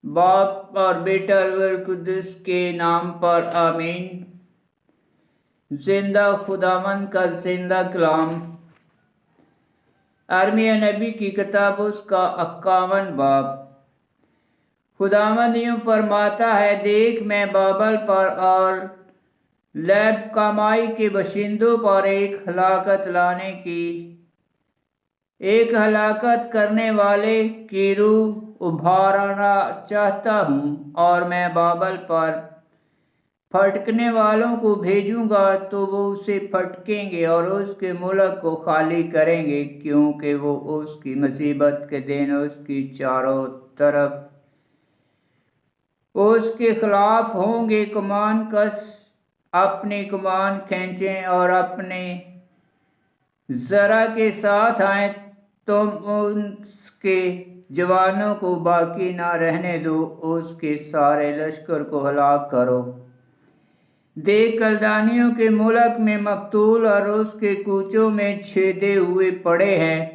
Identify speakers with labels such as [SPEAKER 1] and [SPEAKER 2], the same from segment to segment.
[SPEAKER 1] باپ اور بیٹا روح القدس کے نام پر آمین۔ زندہ خداوند کا زندہ کلام۔ ارمیہ نبی کی کتاب اس کا 51 باب۔ خداوند یوں فرماتا ہے، دیکھ میں بابل پر اور لیب کامائی کے باشندوں پر ایک ہلاکت کرنے والے کی روح ابھارنا چاہتا ہوں، اور میں بابل پر پھٹکنے والوں کو بھیجوں گا تو وہ اسے پھٹکیں گے اور اس کے ملک کو خالی کریں گے، کیونکہ وہ اس کی مصیبت کے دن اس کی چاروں طرف اس کے خلاف ہوں گے۔ کمان کس اپنی کمان کھینچیں اور اپنے ذرہ کے ساتھ آئیں، تم اس کے جوانوں کو باقی نہ رہنے دو، اس کے سارے لشکر کو ہلاک کرو۔ دیکھ کلدانیوں کے ملک میں مقتول اور اس کے کوچوں میں چھیدے ہوئے پڑے ہیں،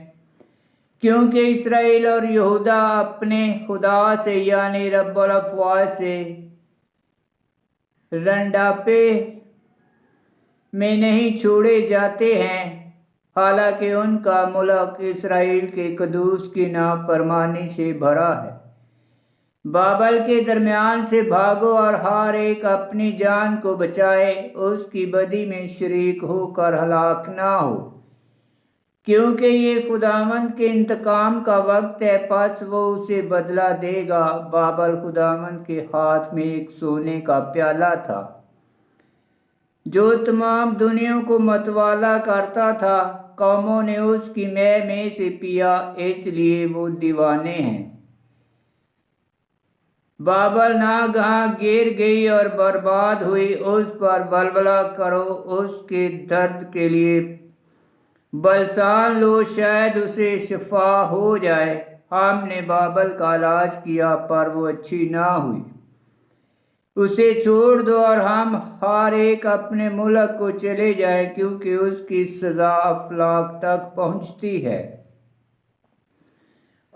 [SPEAKER 1] کیونکہ اسرائیل اور یہودا اپنے خدا سے یعنی رب الافواج سے رنڈاپے میں نہیں چھوڑے جاتے ہیں، حالانکہ ان کا ملک اسرائیل کے قدوس کی نافرمانی سے بھرا ہے۔ بابل کے درمیان سے بھاگو اور ہر ایک اپنی جان کو بچائے، اس کی بدی میں شریک ہو کر ہلاک نہ ہو، کیونکہ یہ خداوند کے انتقام کا وقت ہے، پس وہ اسے بدلہ دے گا۔ بابل خداوند کے ہاتھ میں ایک سونے کا پیالہ تھا جو تمام دنیا کو متوالا کرتا تھا، قوموں نے اس کی میں سے پیا، اس لیے وہ دیوانے ہیں۔ بابل ناگہاں گر گئی اور برباد ہوئی، اس پر ولولہ کرو، اس کے درد کے لیے بلسان لو، شاید اسے شفا ہو جائے۔ ہم نے بابل کا علاج کیا پر وہ اچھی نہ ہوئی، اسے چھوڑ دو اور ہم ہر ایک اپنے ملک کو چلے جائیں، کیونکہ اس کی سزا افلاک تک پہنچتی ہے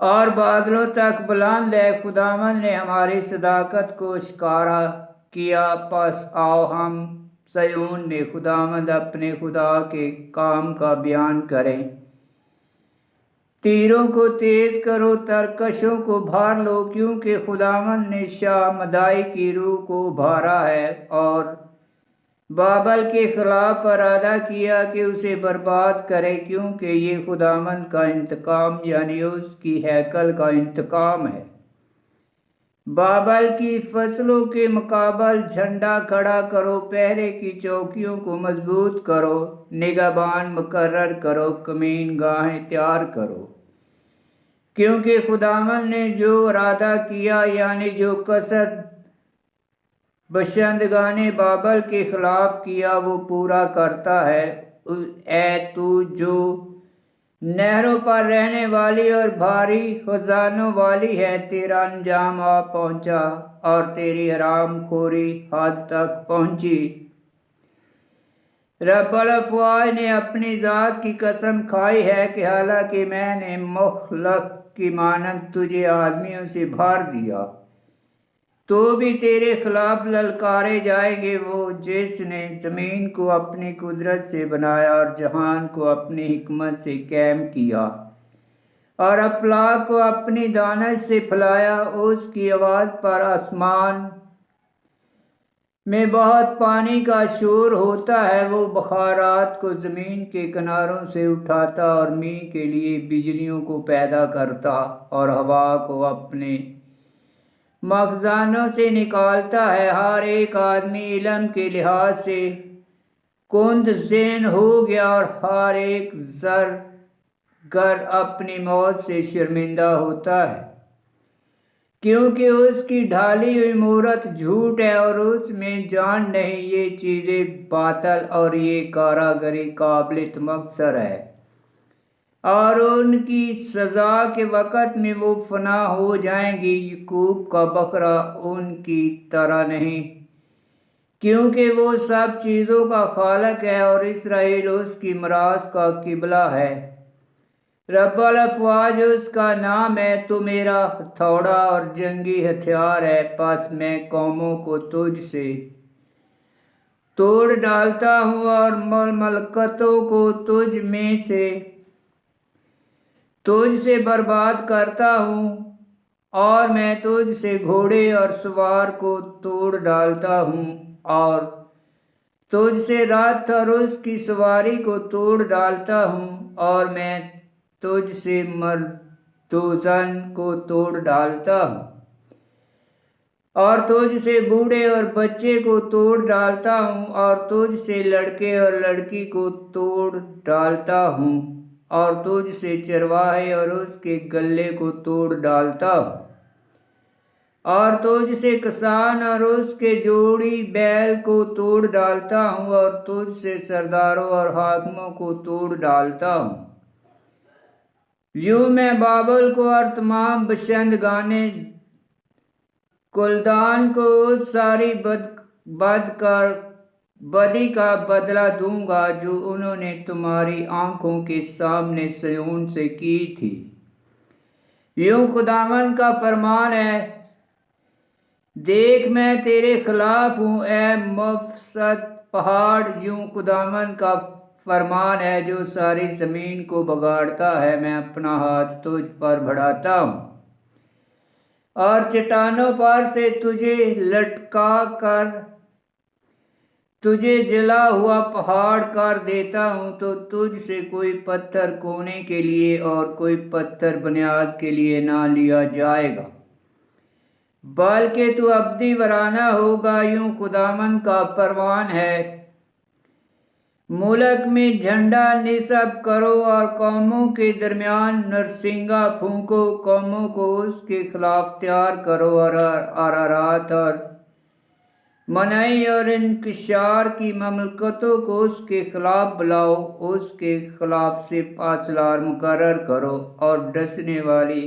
[SPEAKER 1] اور بادلوں تک بلند ہے۔ خداوند نے ہماری صداقت کو اشکارا کیا، پس آؤ ہم صیون میں خداوند اپنے خدا کے کام کا بیان کریں۔ تیروں کو تیز کرو، ترکشوں کو بھار لو، کیونکہ خداوند نے شاہ مدائی کی روح کو ابھارا ہے اور بابل کے خلاف ارادہ کیا کہ اسے برباد کرے، کیونکہ یہ خداوند کا انتقام یعنی اس کی ہیکل کا انتقام ہے۔ بابل کی فصلوں کے مقابل جھنڈا کھڑا کرو، پہرے کی چوکیوں کو مضبوط کرو، نگہبان مقرر کرو، کمین گاہیں تیار کرو، کیونکہ خداوند نے جو ارادہ کیا یعنی جو قصد باشندگان بابل کے خلاف کیا وہ پورا کرتا ہے۔ اے تو جو نہروں پر رہنے والی اور بھاری خزانوں والی ہے، تیرا انجام آ پہنچا اور تیری حرام خوری حد تک پہنچی۔ رب الافواج نے اپنی ذات کی قسم کھائی ہے کہ حالانکہ میں نے مخلوق کی مانند تجھے آدمیوں سے بھر دیا، تو بھی تیرے خلاف للکارے جائیں گے۔ وہ جس نے زمین کو اپنی قدرت سے بنایا اور جہان کو اپنی حکمت سے قائم کیا اور افلاک کو اپنی دانش سے پھیلایا، اس کی آواز پر آسمان میں بہت پانی کا شور ہوتا ہے۔ وہ بخارات کو زمین کے کناروں سے اٹھاتا اور میںہ کے لیے بجلیوں کو پیدا کرتا اور ہوا کو اپنے مخزنوں سے نکالتا ہے۔ ہر ایک آدمی علم کے لحاظ سے کند ذہن ہو گیا اور ہر ایک زرگر اپنی موت سے شرمندہ ہوتا ہے، کیونکہ اس کی ڈھالی ہوئی مورت جھوٹ ہے اور اس میں جان نہیں۔ یہ چیزیں باطل اور یہ کاراگری قابل تمکثر ہے، اور ان کی سزا کے وقت میں وہ فنا ہو جائیں گی۔ یعقوب کا بکرا ان کی طرح نہیں، کیونکہ وہ سب چیزوں کا خالق ہے، اور اسرائیل اس کی میراث کا قبلہ ہے۔ رب الافواج اس کا نام ہے، تو میرا ہتھوڑا اور جنگی ہتھیار ہے، پس میں قوموں کو تجھ سے توڑ ڈالتا ہوں اور مملکتوں کو تجھ سے برباد کرتا ہوں، اور میں تجھ سے گھوڑے اور سوار کو توڑ ڈالتا ہوں، اور تجھ سے رتھ اور اس کی سواری کو توڑ ڈالتا ہوں، اور میں تجھ سے مردوزن کو توڑ ڈالتا ہوں، اور تجھ سے بوڑھے اور بچے کو توڑ ڈالتا ہوں، اور تجھ سے لڑکے اور لڑکی کو توڑ ڈالتا ہوں، اور تجھ سے چرواہے اور اس کے گلے کو توڑ ڈالتا ہوں، اور تجھ سے کسان اور اس کے جوڑی بیل کو توڑ ڈالتا ہوں، اور تجھ سے سرداروں اور حاکموں کو توڑ ڈالتا ہوں۔ یوں میں بابل کو اور تمام باشندگانِ کلدان کو اس ساری بدی کا بدلہ دوں گا جو انہوں نے تمہاری آنکھوں کے سامنے صہیون سے کی تھی۔ یوں خداوند کا فرمان ہے، دیکھ میں تیرے خلاف ہوں اے مفسد پہاڑ۔ یوں خداوند کا فرمان ہے جو ساری زمین کو بگاڑتا ہے، میں اپنا ہاتھ تجھ پر بڑھاتا ہوں اور چٹانوں پر سے تجھے لٹکا کر تجھے جلا ہوا پہاڑ کر دیتا ہوں، تو تجھ سے کوئی پتھر کونے کے لیے اور کوئی پتھر بنیاد کے لیے نہ لیا جائے گا، بلکہ تو ابدی ویرانہ ہوگا۔ یوں خداوند کا فرمان ہے، ملک میں جھنڈا نصب کرو اور قوموں کے درمیان نرسنگا پھونکو، قوموں کو اس کے خلاف تیار کرو، اور ارارات اور منعی اور انکشار کی مملکتوں کو اس کے خلاف بلاؤ، اس کے خلاف سپہ سالار مقرر کرو، اور ڈسنے والی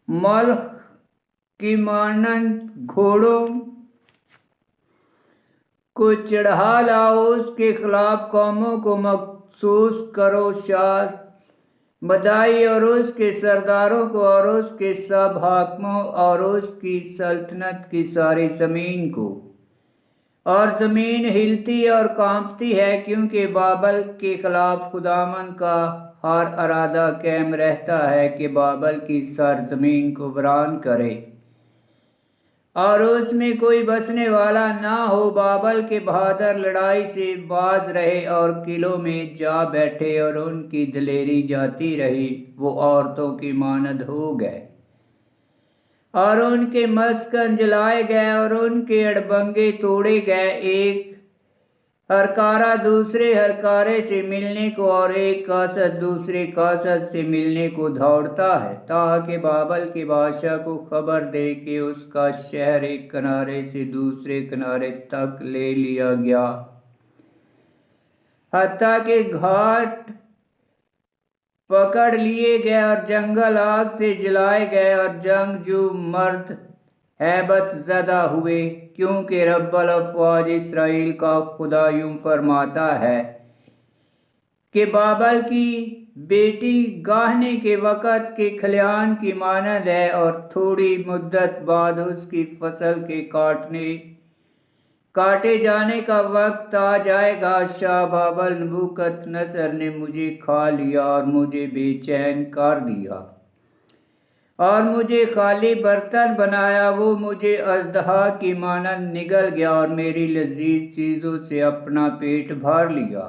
[SPEAKER 1] ملخ کی مانند گھوڑوں کو چڑھا لاؤ، اس کے خلاف قوموں کو مخصوص کرو، شاد بدائی اور اس کے سرداروں کو اور اس کے سب حاکموں اور اس کی سلطنت کی ساری زمین کو۔ اور زمین ہلتی اور کانپتی ہے، کیونکہ بابل کے خلاف خداوند کا ہر ارادہ قائم رہتا ہے کہ بابل کی سرزمین کو ویران کرے اور اس میں کوئی بسنے والا نہ ہو۔ بابل کے بہادر لڑائی سے باز رہے اور قلعوں میں جا بیٹھے، اور ان کی دلیری جاتی رہی، وہ عورتوں کی مانند ہو گئے، اور ان کے مسکن جلائے گئے، اور ان کے اڑبنگے توڑے گئے۔ ایک ہرکارہ دوسرے ہرکارے سے ملنے کو اور ایک قاصد دوسرے قاصد سے ملنے کو دوڑتا ہے، تاکہ بابل کے بادشاہ کو خبر دے کہ اس کا شہر ایک کنارے سے دوسرے کنارے تک لے لیا گیا، حتیٰ کہ گھاٹ پکڑ لیے گئے اور جنگل آگ سے جلائے گئے، اور جنگجو مرد ہیبت زدہ ہوئے، کیونکہ رب الافواج اسرائیل کا خدا یوں فرماتا ہے کہ بابل کی بیٹی گاہنے کے وقت کے کھلیان کی مانند ہے، اور تھوڑی مدت بعد اس کی فصل کے کاٹے جانے کا وقت آ جائے گا۔ شاہ بابل نبوکت نصر نے مجھے کھا لیا اور مجھے بے چین کر دیا، اور مجھے خالی برتن بنایا، وہ مجھے اژدہا کی مانند نگل گیا، اور میری لذیذ چیزوں سے اپنا پیٹ بھر لیا۔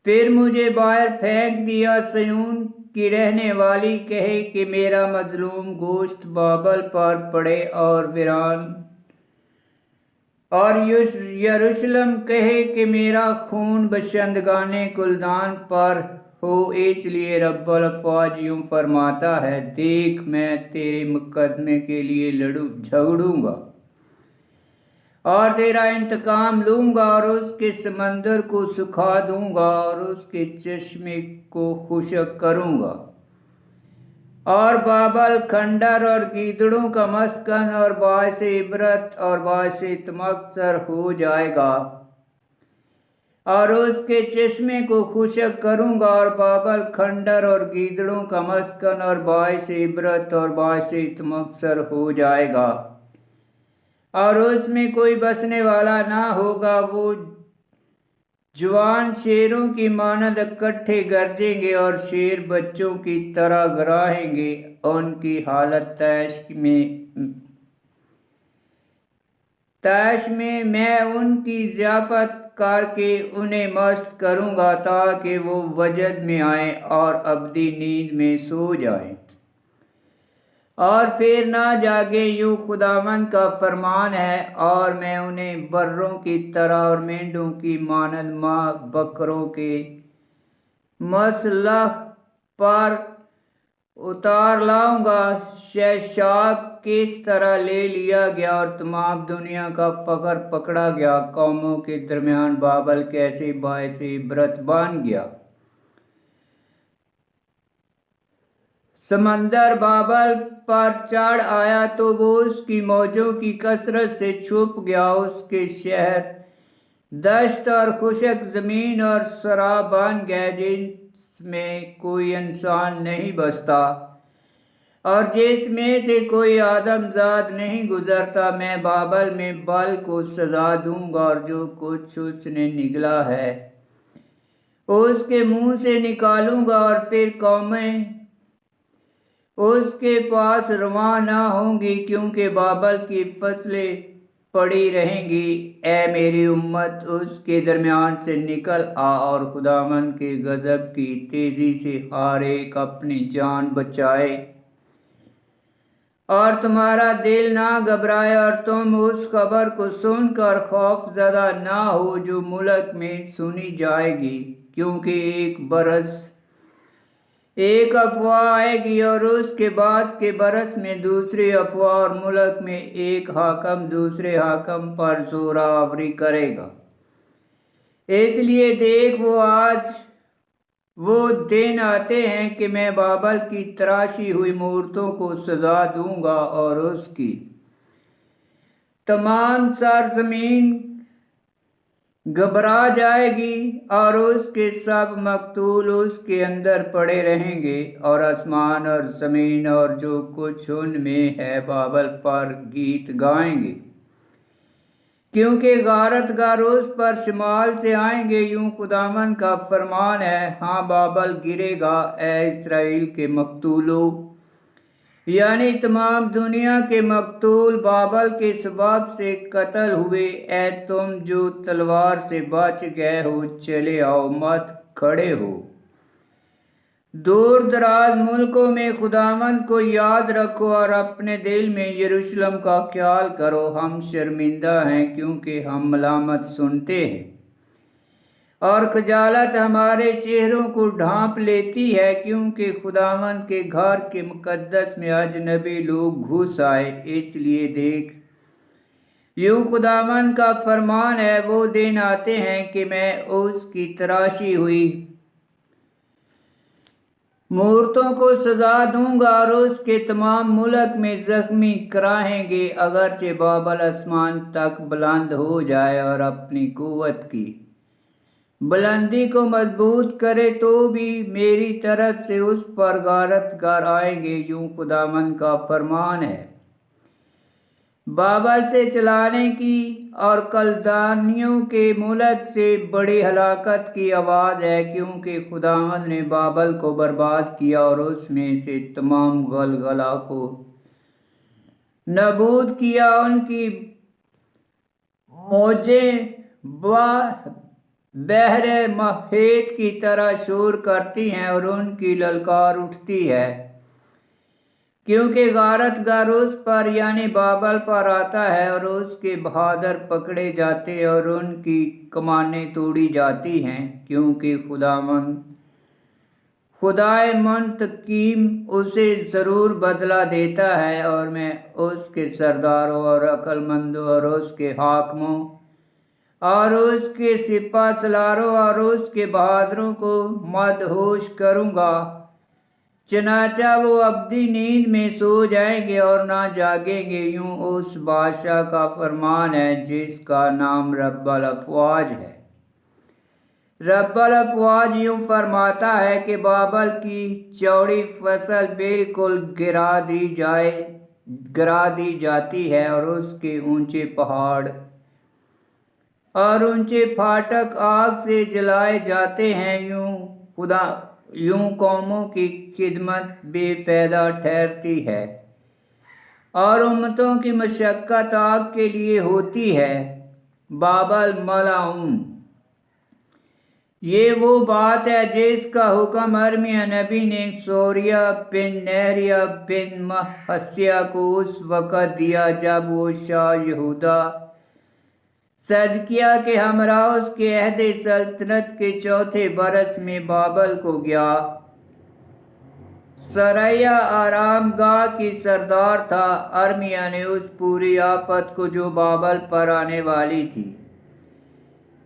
[SPEAKER 1] پھر مجھے باہر پھینک دیا۔ صہیون کی رہنے والی کہے کہ میرا مظلوم گوشت بابل پر پڑے اور ویران، اور یروشلم کہے کہ میرا خون باشندگانِ کلدان پر ہو۔ اس لیے رب الافواج یوں فرماتا ہے، دیکھ میں تیرے مقدمے کے لیے جھگڑوں گا اور تیرا انتقام لوں گا، اور اس کے سمندر کو سکھا دوں گا اور اس کے چشمے کو خشک کروں گا، اور بابل کھنڈر اور گیدڑوں کا مسکن اور باعث عبرت اور باعث تمکسر ہو جائے گا۔ اور اس کے چشمے کو خشک کروں گا، اور بابل کھنڈر اور گیدڑوں کا مسکن اور باعث عبرت اور باعث تمکسر ہو جائے گا، اور اس میں کوئی بسنے والا نہ ہوگا۔ وہ جوان شیروں کی مانند اکٹھے گرجیں گے اور شیر بچوں کی طرح گراہیں گے۔ ان کی حالت طیش میں ان کی ضیافت کر کے انہیں مست کروں گا، تاکہ وہ وجد میں آئیں اور ابدی نیند میں سو جائیں اور پھر نہ جاگے، یوں خداوند کا فرمان ہے۔ اور میں انہیں بروں کی طرح اور مینڈوں کی مانند ماں بکروں کے مسلح پر اتار لاؤں گا۔ شیشاک کس طرح لے لیا گیا اور تمام دنیا کا فخر پکڑا گیا، قوموں کے درمیان بابل کیسے باعث عبرت بن گیا۔ سمندر بابل پر چڑھ آیا تو وہ اس کی موجوں کی کثرت سے چھپ گیا، اس کے شہر دشت اور خشک زمین اور صحرا بن گئے، جس میں کوئی انسان نہیں بستا اور جس میں سے کوئی آدم زاد نہیں گزرتا۔ میں بابل میں بل کو سزا دوں گا، اور جو کچھ اس نے نگلا ہے اس کے منہ سے نکالوں گا، اور پھر قومیں اس کے پاس رواں نہ ہوں گی، کیونکہ بابل کی فصلیں پڑی رہیں گی۔ اے میری امت، اس کے درمیان سے نکل آ، اور خداوند کے غضب کی تیزی سے ہر ایک اپنی جان بچائے، اور تمہارا دل نہ گھبرائے، اور تم اس خبر کو سن کر خوف زدہ نہ ہو جو ملک میں سنی جائے گی، کیونکہ ایک برس ایک افواہ آئے گی، اور اس کے بعد کے برس میں دوسری افواہ، اور ملک میں ایک حاکم دوسرے حاکم پر زورہ آوری کرے گا۔ اس لیے دیکھ، وہ دن آتے ہیں کہ میں بابل کی تراشی ہوئی مورتوں کو سزا دوں گا، اور اس کی تمام سرزمین گھبرا جائے گی، اور اس کے سب مقتول اس کے اندر پڑے رہیں گے، اور آسمان اور زمین اور جو کچھ ان میں ہے بابل پر گیت گائیں گے، کیونکہ غارت گر اس پر شمال سے آئیں گے۔ یوں خداوند کا فرمان ہے، ہاں بابل گرے گا، اے اسرائیل کے مقتولو، یعنی تمام دنیا کے مقتول بابل کے سبب سے قتل ہوئے۔ اے تم جو تلوار سے بچ گئے ہو، چلے آؤ، مت کھڑے ہو۔ دور دراز ملکوں میں خداوند کو یاد رکھو، اور اپنے دل میں یروشلم کا خیال کرو۔ ہم شرمندہ ہیں کیونکہ ہم ملامت سنتے ہیں، اور خجالت ہمارے چہروں کو ڈھانپ لیتی ہے، کیونکہ خداوند کے گھر کے مقدس میں اجنبی لوگ گھس آئے۔ اس لیے دیکھ، یوں خداوند کا فرمان ہے، وہ دن آتے ہیں کہ میں اس کی تراشی ہوئی مورتوں کو سزا دوں گا، اور اس کے تمام ملک میں زخمی کراہیں گے۔ اگرچہ بابل آسمان تک بلند ہو جائے اور اپنی قوت کی بلندی کو مضبوط کرے، تو بھی میری طرف سے اس پر غارت گر آئیں گے، یوں خداوند کا فرمان ہے۔ بابل سے چلانے کی اور کلدانیوں کے ملک سے بڑی ہلاکت کی آواز ہے، کیونکہ خداوند نے بابل کو برباد کیا اور اس میں سے تمام غلغلہ کو نابود کیا۔ ان کی موجیں بحر محیط کی طرح شور کرتی ہیں، اور ان کی للکار اٹھتی ہے، کیونکہ غارت گر اس پر یعنی بابل پر آتا ہے، اور اس کے بہادر پکڑے جاتے اور ان کی کمانیں توڑی جاتی ہیں، کیونکہ خدائے منتقم اسے ضرور بدلہ دیتا ہے۔ اور میں اس کے سرداروں اور عقل مندوں اور اس کے حاکموں اور اس کے سپہ سالاروں اور اس کے بہادروں کو مدہوش کروں گا، چنانچہ وہ ابدی نیند میں سو جائیں گے اور نہ جاگیں گے۔ یوں اس بادشاہ کا فرمان ہے جس کا نام رب الافواج ہے۔ رب الافواج یوں فرماتا ہے کہ بابل کی چوڑی فصل بالکل گرا دی جاتی ہے اور اس کے اونچے پہاڑ اور اونچے پھاٹک آگ سے جلائے جاتے ہیں، یوں قوموں کی خدمت بے فائدہ ٹھہرتی ہے اور امتوں کی مشقت آگ کے لیے ہوتی ہے۔ بابل ملعون، یہ وہ بات ہے جس کا حکم ارمیہ نبی نے سوریہ بن نیریہ بن محسیہ کو اس وقت دیا جب وہ شاہ یہودہ صدقیہ کے ہمراہ اس کے عہد سلطنت کے چوتھے برس میں بابل کو گیا۔ سریا آرام گاہ کی سردار تھا۔ ارمیہ نے اس پوری آفت کو جو بابل پر آنے والی تھی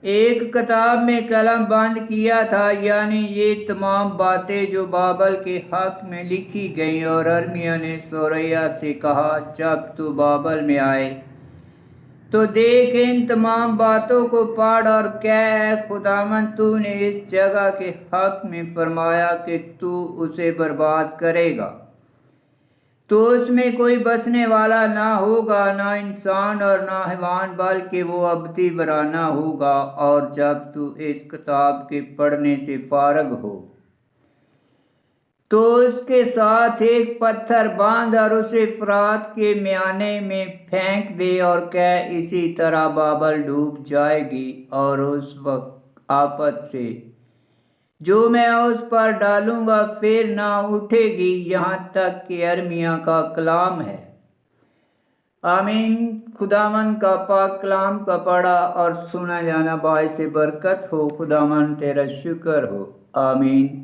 [SPEAKER 1] ایک کتاب میں قلم بند کیا تھا، یعنی یہ تمام باتیں جو بابل کے حق میں لکھی گئیں۔ اور ارمیہ نے سوریا سے کہا، جب تو بابل میں آئے تو دیکھ ان تمام باتوں کو پڑھ اور کہہ، اے خداوند، تو نے اس جگہ کے حق میں فرمایا کہ تو اسے برباد کرے گا، تو اس میں کوئی بسنے والا نہ ہوگا، نہ انسان اور نہ حیوان، بلکہ وہ ابدی ویرانہ ہوگا۔ اور جب تو اس کتاب کے پڑھنے سے فارغ ہو تو اس کے ساتھ ایک پتھر باندھ اور اسے فرات کے میانے میں پھینک دے اور کہہ، اسی طرح بابل ڈوب جائے گی اور اس وقت آفت سے جو میں اس پر ڈالوں گا پھر نہ اٹھے گی۔ یہاں تک کہ ارمیہ کا کلام ہے۔ آمین۔ خداوند کا پاک کلام کا پڑھا اور سنا جانا باعث برکت ہو۔ خداوند تیرا شکر ہو۔ آمین۔